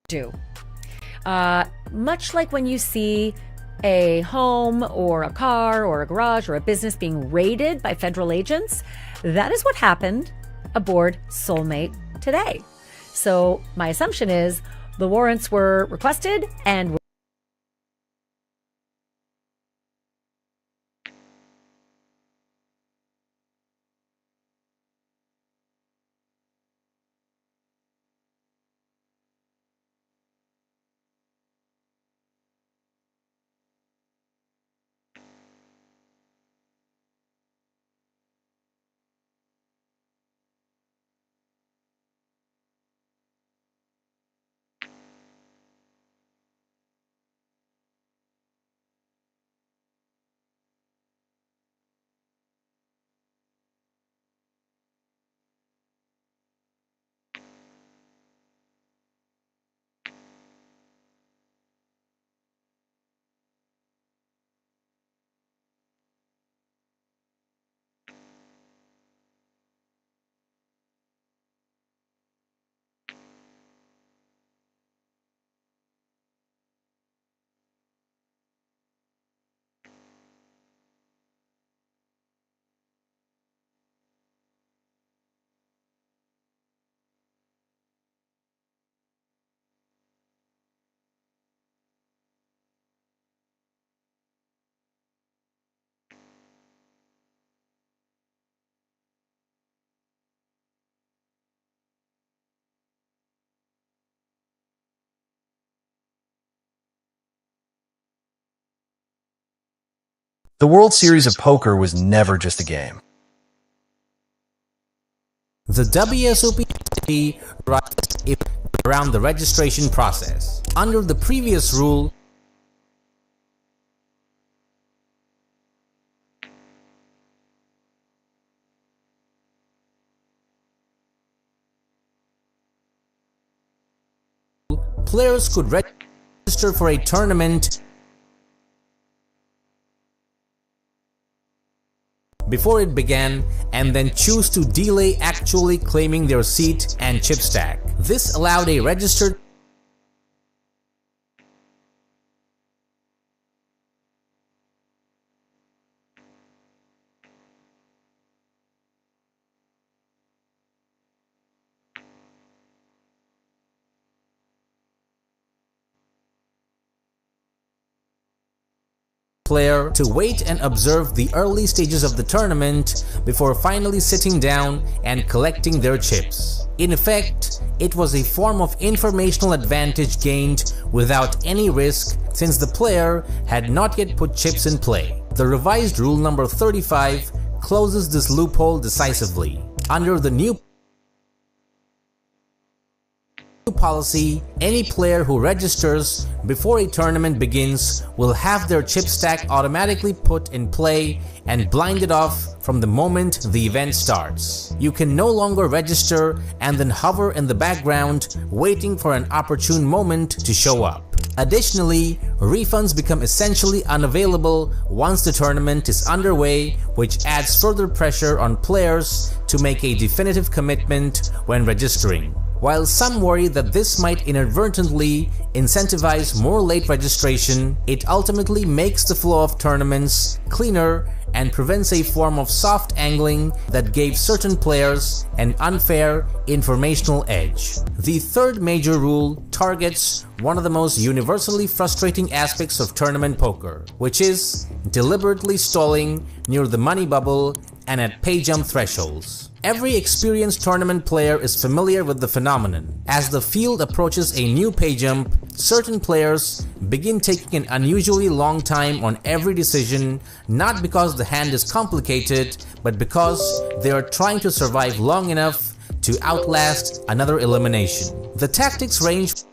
do. Much like when you see a home or a car or a garage or a business being raided by federal agents, that is what happened aboard Soulmate today. So my assumption is the warrants were requested and The World Series of Poker was never just a game. The WSOP around the registration process. Under the previous rule, players could register for a tournament before it began and then choose to delay actually claiming their seat and chip stack. This allowed a registered player to wait and observe the early stages of the tournament before finally sitting down and collecting their chips. In effect, it was a form of informational advantage gained without any risk since the player had not yet put chips in play. The revised rule number 35 closes this loophole decisively. Under the new policy, any player who registers before a tournament begins will have their chip stack automatically put in play and blinded off from the moment the event starts. You can no longer register and then hover in the background waiting for an opportune moment to show up. Additionally, refunds become essentially unavailable once the tournament is underway, which adds further pressure on players to make a definitive commitment when registering. While some worry that this might inadvertently incentivize more late registration, it ultimately makes the flow of tournaments cleaner and prevents a form of soft angling that gave certain players an unfair informational edge. The third major rule targets one of the most universally frustrating aspects of tournament poker, which is deliberately stalling near the money bubble and at pay jump thresholds. Every experienced tournament player is familiar with the phenomenon. As the field approaches a new pay jump, certain players begin taking an unusually long time on every decision, not because the hand is complicated, but because they are trying to survive long enough to outlast another elimination. The tactics range